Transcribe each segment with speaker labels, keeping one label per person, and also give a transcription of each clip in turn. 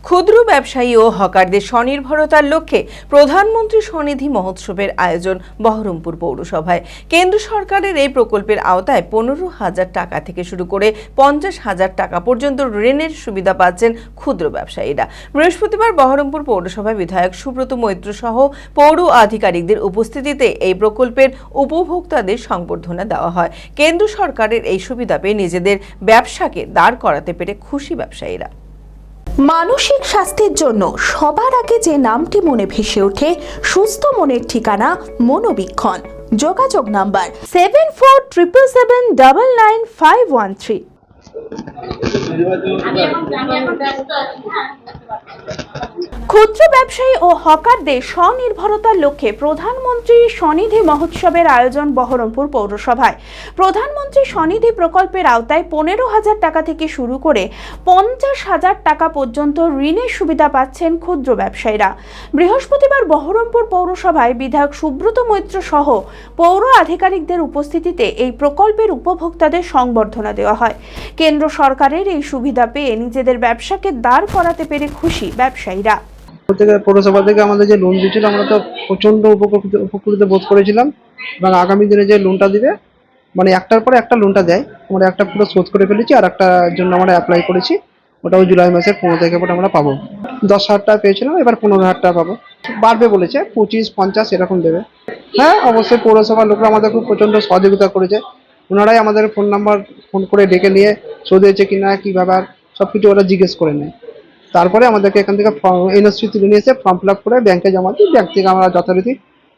Speaker 1: ক্ষুদ্র ব্যবসায়ী ও হকারদের স্বনির্ভরতার লক্ষ্যে প্রধানমন্ত্রী স্বনিধি মহোৎসবের আয়োজন বহরমপুর পৌরসভায়। কেন্দ্র সরকারের এই প্রকল্পের আওতায় 15,000 টাকা থেকে শুরু করে 50,000 টাকা পর্যন্ত ঋণের সুবিধা পাচ্ছেন ক্ষুদ্র ব্যবসায়ীরা। বৃহস্পতিবার বহরমপুর পৌরসভায় বিধায়ক সুব্রত মৈত্র সহ পৌর আধিকারিকদের উপস্থিতিতে এই প্রকল্পের উপভোক্তাদের সংবর্ধনা দেওয়া হয়। কেন্দ্র সরকারের এই সুবিধা পেয়ে নিজেদের ব্যবসাকে দাঁড় করাতে পেরে খুশি ব্যবসায়ীরা।
Speaker 2: মানসিক স্বাস্থ্যের জন্য সবার আগে যে নামটি মনে ভেসে ওঠে সুস্থ মনের ঠিকানা মনোবীক্ষণ। যোগাযোগ নাম্বার 7477799513। ক্ষুদ্র ব্যবসায়ী ও হকারদের স্বনির্ভরতার লক্ষ্যে প্রধানমন্ত্রী স্বনিধি মহোৎসবের আয়োজন বহরমপুর পৌরসভায়। প্রধানমন্ত্রী স্বনিধি প্রকল্পের আওতায় 15,000 টাকা থেকে শুরু করে 50,000 টাকা পর্যন্ত ঋণের সুবিধা পাচ্ছেন ক্ষুদ্র ব্যবসায়ীরা। বৃহস্পতিবার বহরমপুর পৌরসভায় বিধায়ক সুব্রত মৈত্র সহ পৌর আধিকারিকদের উপস্থিতিতে এই প্রকল্পের উপভোক্তাদের সংবর্ধনা দেওয়া হয়। কেন্দ্র সরকারের এই সুবিধা পেয়ে নিজেদের ব্যবসাকে দাঁড় করাতে পেরে খুশি ব্যবসায়ীরা।
Speaker 3: পৌরসভা থেকে আমাদের যে লোন দিয়েছিল আমরা তো প্রচন্ড উপকৃত বোধ করেছিলাম, এবং আগামী দিনে যে লোনটা দিবে মানে একটার পরে একটা লোনটা দেয়, আমরা একটা পুরো শোধ করে ফেলেছি, আর একটার জন্য আমরা অ্যাপ্লাই করেছি, ওটাও জুলাই মাসের 15 তারিখের পরে আমরা পাবো। 10,000 টাকা পেয়েছিলাম, এবার 15,000 টাকা পাবো। বাড়বে বলেছে, 25-50 এরকম দেবে। হ্যাঁ অবশ্যই পৌরসভার লোকরা আমাদের খুব প্রচন্ড সহযোগিতা করেছে। ওনারাই আমাদের ফোন করে ডেকে নিয়ে শোধ হয়েছে কিনা, কি ব্যাপার সবকিছু ওরা জিজ্ঞেস করে নেয়। তারপরে আমাদেরকে এখান থেকে এনওসি তুলে নিয়ে এসে ফর্ম ফিল আপ করে ব্যাংকে জমা দিই, ব্যাংক থেকে আমরা যথারীতি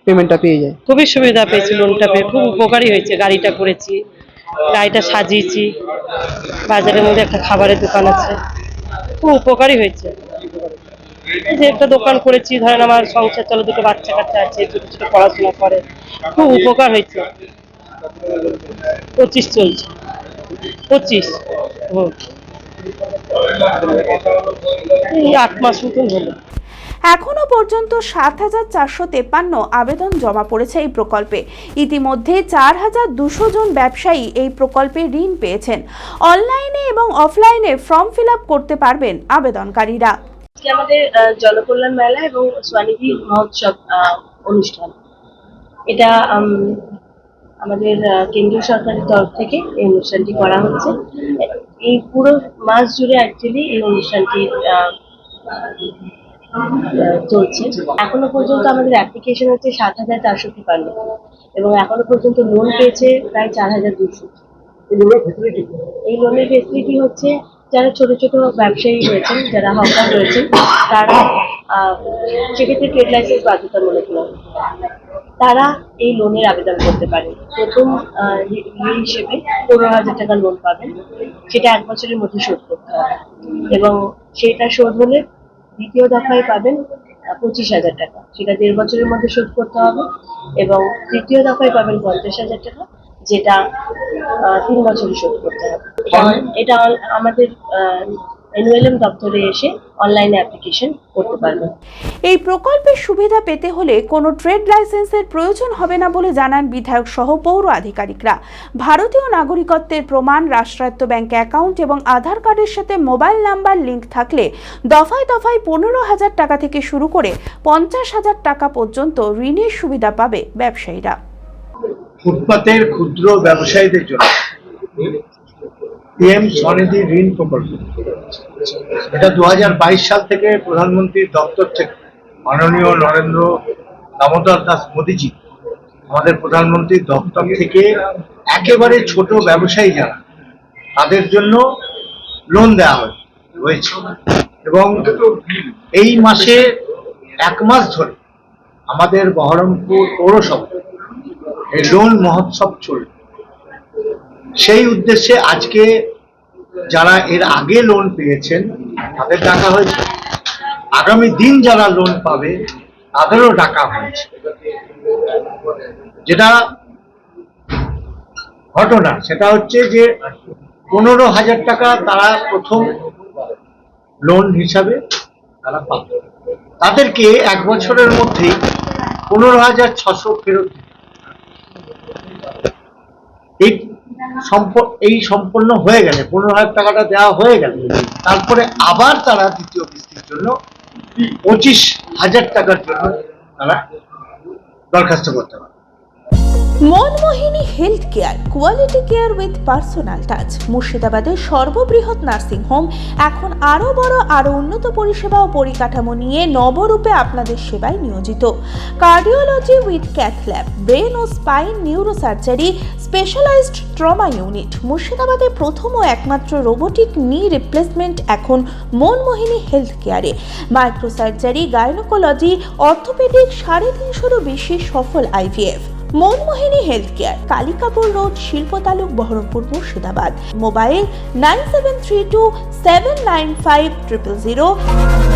Speaker 3: পেমেন্টটা পেয়ে যাই।
Speaker 4: খুবই সুবিধা পেয়েছি, লোনটা পেয়ে খুব উপকারী হয়েছে। গাড়িটা করেছি, গাড়িটা সাজিয়েছি, বাজারের মধ্যে একটা খাবারের দোকান আছে, খুব উপকারী হয়েছে। এই যে একটা দোকান করেছি, ধরেন আমার সংসার চলে, দুটো বাচ্চা কাচ্চা আছে, ছোট ছোট পড়াশোনা করে, খুব উপকার হয়েছে। 25 চলছে, 25 এই 8 মাস মতন হলো।
Speaker 2: এখনো পর্যন্ত 7,453 আবেদন জমা পড়েছে এই প্রকল্পে। ইতিমধ্যে 4,200 জন ব্যবসায়ী এই প্রকল্পে ঋণ পেয়েছেন। অনলাইনে এবং অফলাইনে ফর্ম ফিল আপ করতে পারবেন আবেদনকারীরা।
Speaker 5: আমাদের জনকল্যাণ মেলা এবং স্বনিধি মহোৎসব অনুষ্ঠান, এটা আমাদের কেন্দ্রীয় সরকারের তরফ থেকে এই অনুষ্ঠানটি করা হচ্ছে। এই পুরো মাস জুড়ে অ্যাকচুয়ালি এই অনুষ্ঠানটি চলছে। এখনো পর্যন্ত আমাদের অ্যাপ্লিকেশন হচ্ছে 7,453 এবং এখনো পর্যন্ত লোন পেয়েছে প্রায় 4,200। এই লোনের ফেসিলিটি হচ্ছে যারা ছোট ছোট ব্যবসায়ী রয়েছেন, যারা হকার রয়েছেন, তারা সেক্ষেত্রে ট্রেড লাইসেন্স বাধ্যতামূলক নয়, তারা এই লোনের আবেদন করতে পারে। প্রথম ঋণ হিসেবে 15,000 টাকা লোন পাবেন, সেটা 1 বছরের মধ্যে শোধ করতে হবে, এবং সেটা শোধ হলে দ্বিতীয় দফায় পাবেন 25,000 টাকা, সেটা 1.5 বছরের মধ্যে শোধ করতে হবে, এবং তৃতীয় দফায় পাবেন 50,000 টাকা, যেটা 3 বছরে শোধ করতে হবে। এটা আমাদের এনওএলএম দপ্তরে এসে অনলাইনে অ্যাপ্লিকেশন করতে পারবেন।
Speaker 2: এই প্রকল্পের সুবিধা পেতে হলে কোনো ট্রেড লাইসেন্সের প্রয়োজন হবে না বলে জানান বিধায়ক সহ পৌর আধিকারিকরা। ভারতীয় নাগরিকত্বের প্রমাণ, রাষ্ট্রায়ত্ত ব্যাংক অ্যাকাউন্ট এবং আধার কার্ডের সাথে মোবাইল নাম্বার লিঙ্ক থাকলে দফায় দফায় 15,000 টাকা থেকে শুরু করে 50,000 টাকা পর্যন্ত ঋণের সুবিধা পাবে ব্যবসায়ীরা।
Speaker 6: ফুটপাতের ক্ষুদ্র ব্যবসায়ীদের জন্য পিএম স্বনিধি ঋণ প্রকল্প, এটা 2022 সাল থেকে প্রধানমন্ত্রীর দপ্তর থেকে মাননীয় নরেন্দ্র দামোদর দাস মোদীজি, আমাদের প্রধানমন্ত্রীর দপ্তর থেকে একেবারে ছোট ব্যবসায়ী যারা, তাদের জন্য লোন দেওয়া হয়েছে। এবং এই মাসে 1 মাস ধরে আমাদের বহরমপুর পৌরসভা এই লোন মহোৎসব চলবে। সেই উদ্দেশ্যে আজকে যারা এর আগে লোন পেয়েছেন তাদের ডাকা হয়েছে, আগামী দিন যারা লোন পাবে তাদেরও ডাকা হয়েছে। যেটা ঘটনা সেটা হচ্ছে যে 15,000 টাকা তারা প্রথম লোন হিসাবে তারা পাবে, তাদেরকে 1 বছরের মধ্যেই 15,600 ফেরত। এই এই সম্পন্ন হয়ে গেলে 15,000 টাকাটা দেওয়া হয়ে গেলে তারপরে আবার তারা দ্বিতীয় কিস্তির জন্য 25,000 টাকার জন্য তারা দরখাস্ত করতে পারে।
Speaker 2: Manmohini health care, quality care with personal touch. মুর্শিদাবাদের সর্ববৃহৎ নার্সিং হোম এখন আরও বড়, আরও উন্নত পরিষেবা ও পরিকাঠামো নিয়ে নবরূপে আপনাদের সেবায় নিয়োজিত। Cardiology with cath lab, brain ও spine neurosurgery, specialised trauma unit. মুর্শিদাবাদে প্রথম ও একমাত্র রোবোটিক নি রিপ্লেসমেন্ট এখন মনমোহিনী হেলথ কেয়ারে। মাইক্রোসার্জারি, গাইনোকোলজি, অর্থোপেডিক, 350-এরও বেশি সফল IVF। Manmohini health care, Kalikapur road, শিল্পতালুক, বহরমপুর, মুর্শিদাবাদ। মোবাইল 9732795000।